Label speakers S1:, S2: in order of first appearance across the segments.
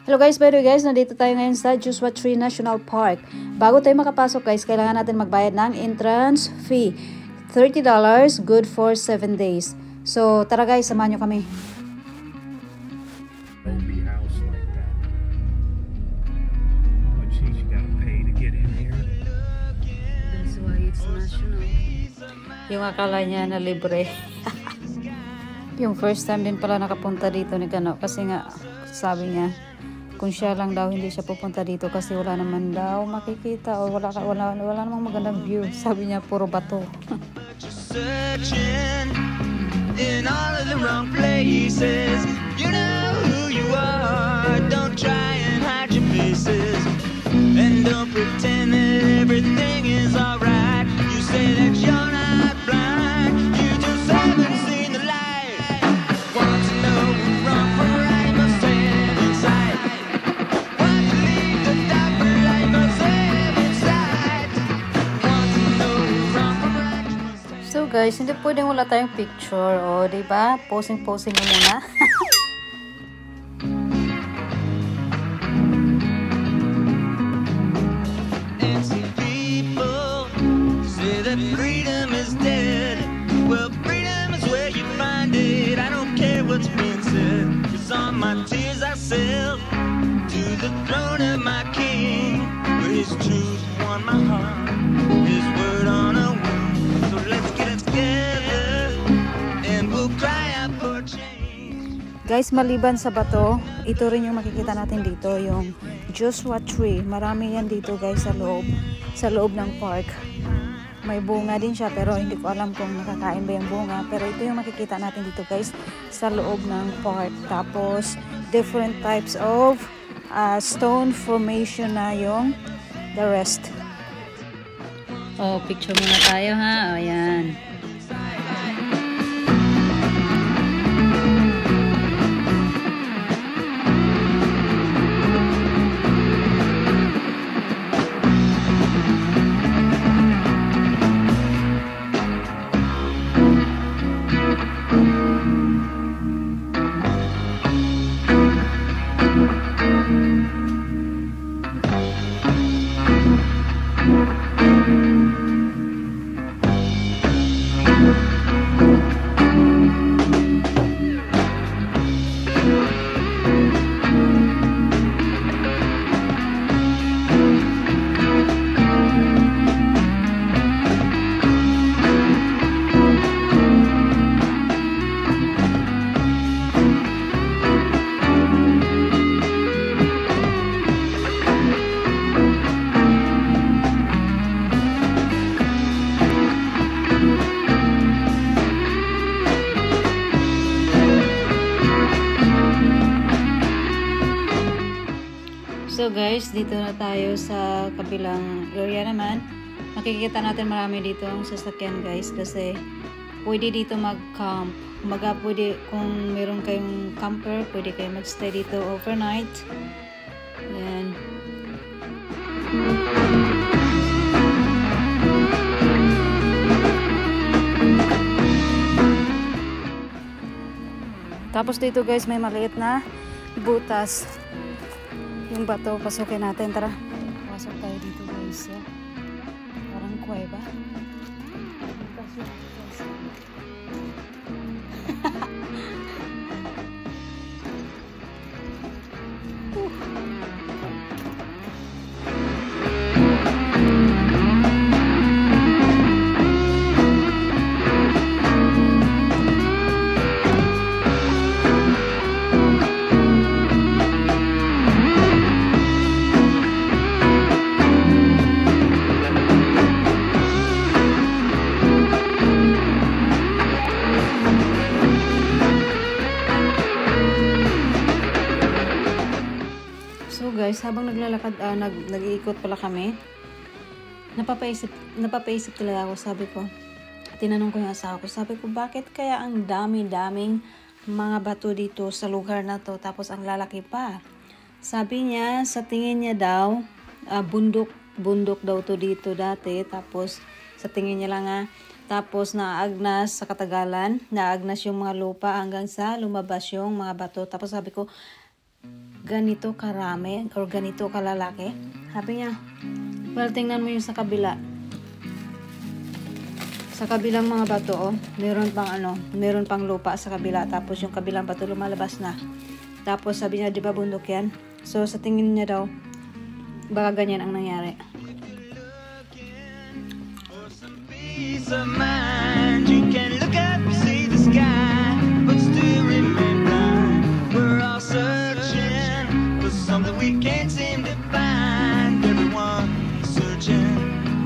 S1: Hello guys, by the way guys, nandito tayo ngayon sa Joshua Tree National Park. Bago tayo makapasok guys, kailangan natin magbayad ng entrance fee. $30, good for 7 days. So tara guys, samahan nyo kami. Yung akala niya na libre. Yung first time din pala nakapunta dito ni Kano kasi nga sabi niya kung siya lang daw hindi siya pupunta dito kasi wala naman daw makikita o wala namang magandang view. Sabi niya puro bato. In all of the wrong places. You know who you are. Don't try and hide your faces. And don't pretend that everything is alright. You say that you're not blind. You just haven't seen the light. Want to know what's wrong from right, must have inside. Want to leave the dark, but I must have inside. Want to know what's wrong from right, must have. So guys, hindi pwedeng wala tayong picture, o diba? Posing mo muna. Freedom is dead. Well, freedom is where you find it. I don't care what's being said. Cause all my tears I sell to the throne of my king, where his truth won my heart, his word on a wing. So let's get it together and we'll cry out for change. Guys, maliban sa bato, ito rin yung makikita natin dito, yung Joshua Tree. Marami yan dito guys sa loob ng park. May bunga din siya pero hindi ko alam kung nakakain ba yung bunga. Pero ito yung makikita natin dito guys sa loob ng park. Tapos different types of stone formation na yung the rest. Oh, picture muna tayo ha. Ayan. So guys, dito na tayo sa kabilang area naman. Makikita natin marami dito ang sasakyan guys kasi pwede dito mag-camp. Pwede kung meron kayong camper, pwede kayo mag-stay dito overnight. Ayan. Tapos dito guys may maliit na butas. Yung bato, pasukin natin. Tara. Pasok tayo dito guys. Parang kuweba. Guys, habang naglalakad, nag-iikot pala kami, napapaisip talaga ako. Sabi ko, tinanong ko yung asawa ko, sabi ko, bakit kaya ang dami-daming mga bato dito sa lugar na to, tapos ang lalaki pa? Sabi niya, sa tingin niya daw, bundok daw to dito dati, tapos sa tingin niya lang tapos naagnas sa katagalan, naagnas yung mga lupa hanggang sa lumabas yung mga bato. Tapos sabi ko,
S2: ganito karami or ganito kalalaki. Sabi niya, well, tingnan mo yung sa kabila. Sa kabilang mga bato, meron pang lupa sa kabila. Tapos yung kabilang bato lumalabas na. Tapos sabi niya, di ba bundok yan? So sa tingin niya daw, baka ganyan ang nangyari.
S1: Peace of mind, you can look up, see the sky, but still remain blind. We're all searching for something we can't seem to find. Everyone searching,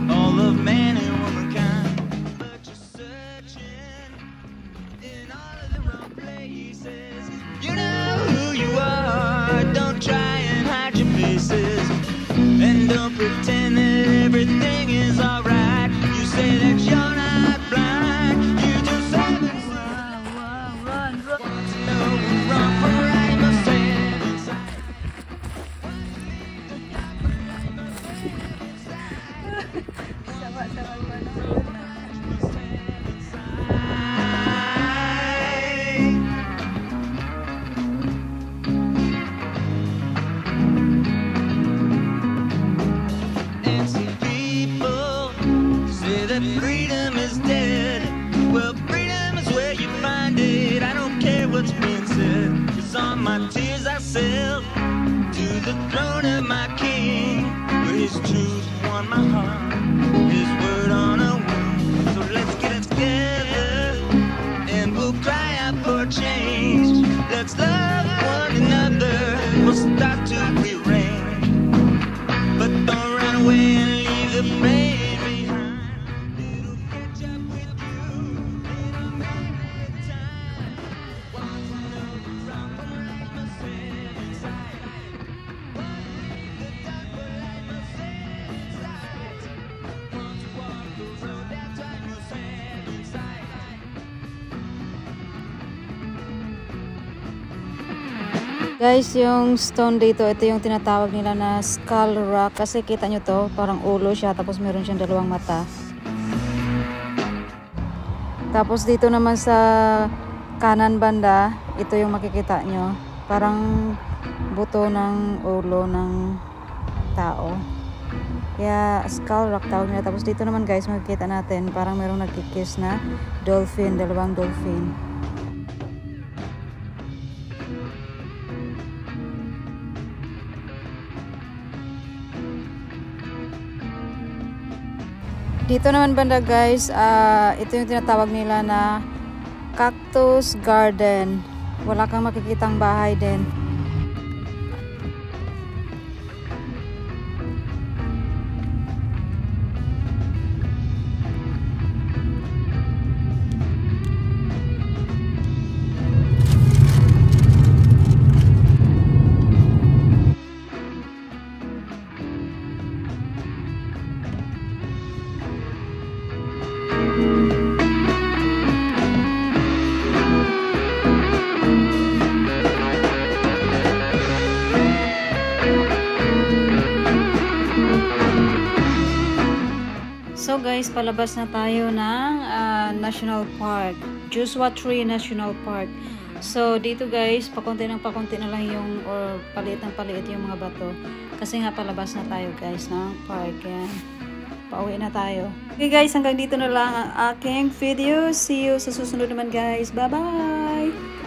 S1: all of man and womankind, but you're searching in all of the wrong places. You know who you are, don't try and hide your faces, and don't pretend that everything is alright. Say that you're not blind, you just haven't run. No, run for right myself inside. Freedom is dead. Well, freedom is where you find it. I don't care what's being said, 'cause all my tears I sell to the throne of my King, where His truth won my heart, His word on a wing. So let's get it together and we'll cry out for change. Let's love one another, we'll start to rearrange, but don't run away and leave the pain.
S2: Guys, yung stone dito, ito yung tinatawag nila na skull rock. Kasi kita nyo to, parang ulo siya, tapos meron siyang dalawang mata. Tapos dito naman sa kanan banda, ito yung makikita nyo. Parang buto ng ulo ng tao. Kaya skull rock tawag nila. Tapos dito naman guys, makikita natin, parang merong nagkikiss na dolphin, dalawang dolphin. Dito naman banda guys, ito yung tinatawag nila na cactus garden. Wala kang makikitang bahay din. So guys, palabas na tayo ng National Park, Joshua Tree National Park. So dito guys, pakunti na lang yung, or paliit ng paliit yung mga bato. Kasi nga palabas na tayo guys ng park. Yan. Pauwi na tayo. Okay guys, hanggang dito na lang ang aking video. See you sa susunod naman guys. Bye bye!